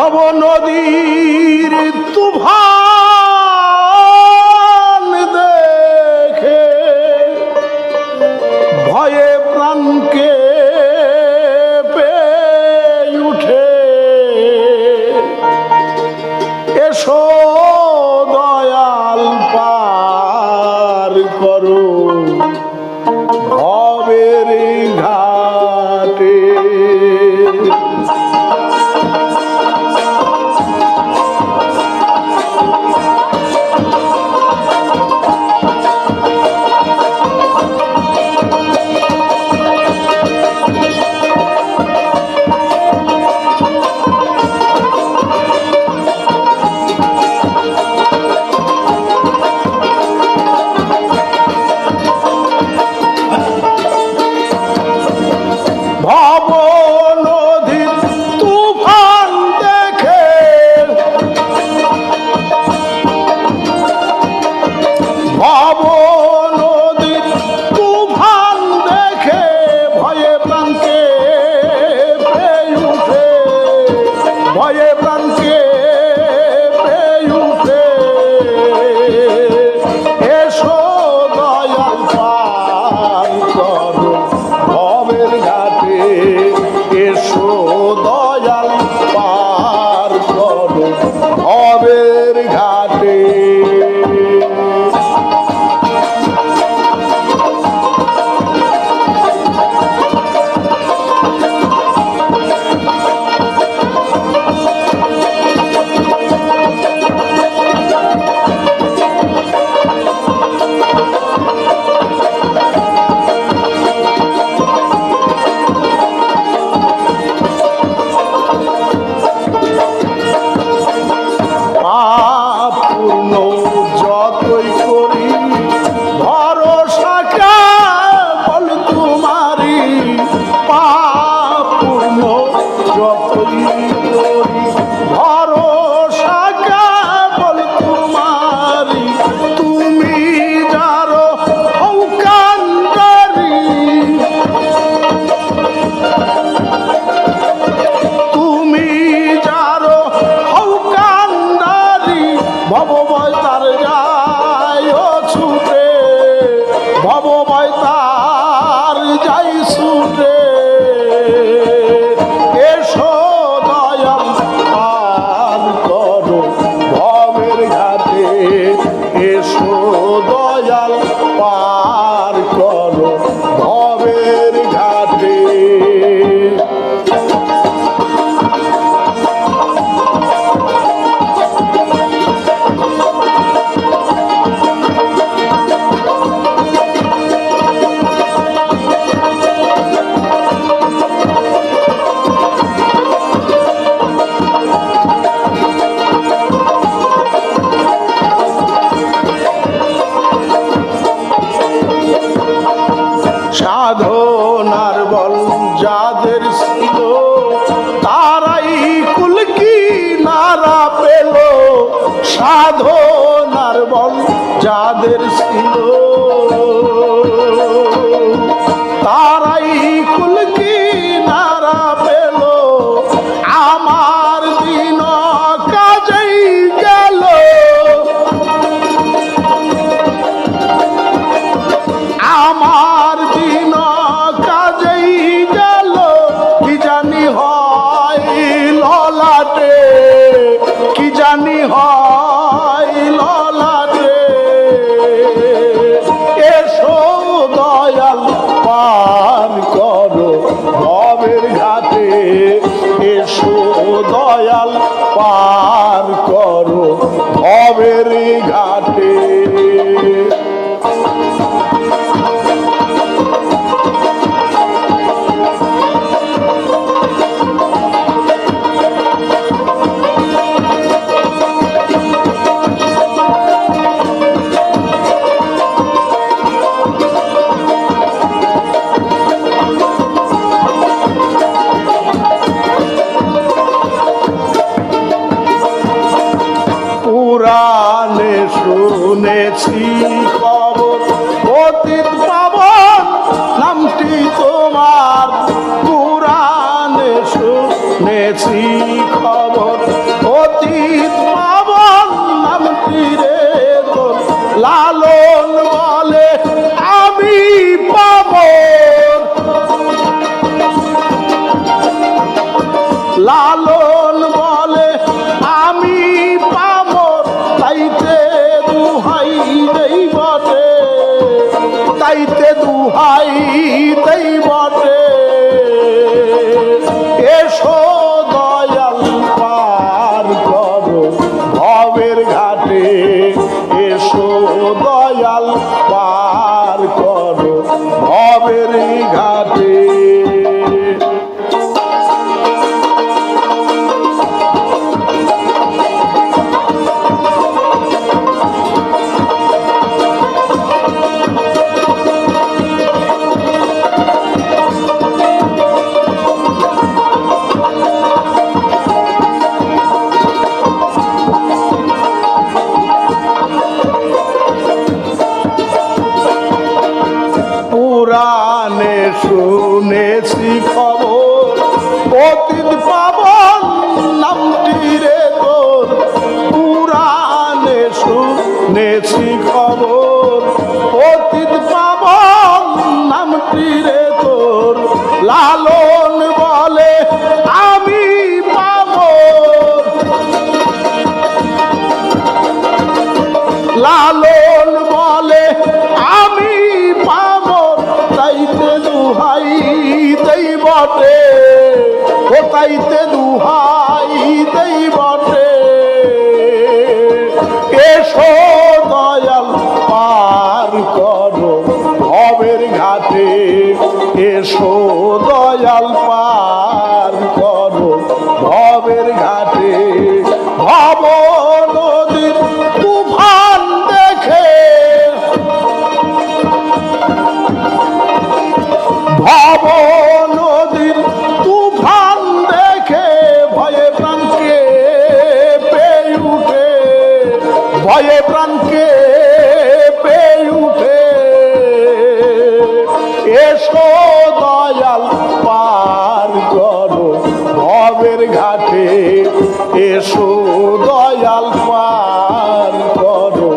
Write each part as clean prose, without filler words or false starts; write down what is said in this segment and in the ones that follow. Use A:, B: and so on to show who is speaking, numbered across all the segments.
A: ভব নদীর তুফান দেখে ভয়ে প্রাণকে পেয়ে উঠে এসো দয়াল পার করো ভবের ঘাটে। ভব নদীর তুফান দেখে ভব নদীর তুফান দেখে ভয়ে প্রাণকে পেয়ে উঠে ভয়ে প্রাণকে পেয়ে উঠে এসো দয়াল পার করো ভবের ঘাটে এসো দয়াল পার করো ভবের ঘাটে। পূর্ণ যতই করি ভরসা কেবল তোমারি পাপ পূর্ণ যতই করি ভরসা কেবল তোমারি তুমি যারো কান্দারি তুমি যারো ভবময় তার যাই ছুটে ভবময় তার যাই ছুটে এসো দয়াল পার করো ভবের ঘাটে এসো দয়াল পার করো ভবের ঘাটে। সাধনার বল যাদের ছিল তারাই কুল কিনারা পেল সাধনার বল যাদের ছিল তারাই কুল কিনারা পেল আমার দিন কাজেই গেল আমার দিন কাজেই গেল কি জানি হয় ললাটে কি জানি হয় ললাটে এসো দয়াল পার করো ভবের ঘাটে এসো দয়াল পার করো ভবের ঘাটে। পুরাণে শুনেছি খবর অতীত পাবন নামটি তোমার পুরাণে শুনেছি খবর লালন বলে আমি পামর তাইতে দুহাই দেই বটে, তাইতে দুহাই দেই বটে। এসো দয়াল পার করো ভবের ঘাটে, এসো দয়াল পার করো ভবের ঘাটে। পুরাণে শুনেছি খবর পতিত পাবন নামটি রে তোর, পুরাণে শুনেছি খবর পতিত পাবন নামটি রে তোর। লালন বলে আমি পামর, লালন বলে আমি পামর তাইতে দুহাই দেই বটে, ও তাইতে দুহাই দেই বটে। এসো দয়াল পার করো ভবের ঘাটে, এসো দয়াল পার করো ভবের ঘাটে। ভব নদীর তুফান দেখে, ভব নদীর তুফান দেখে ভয়ে প্রাণকে পেয়ে উঠে, ভয়ে প্রাণকে পেয়ে উঠে। এসো দয়াল পার করো ভবের ঘাটে, এসো দয়াল পার করো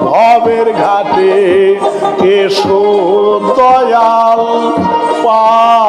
A: ভবের ঘাটে, এসো দয়াল পার।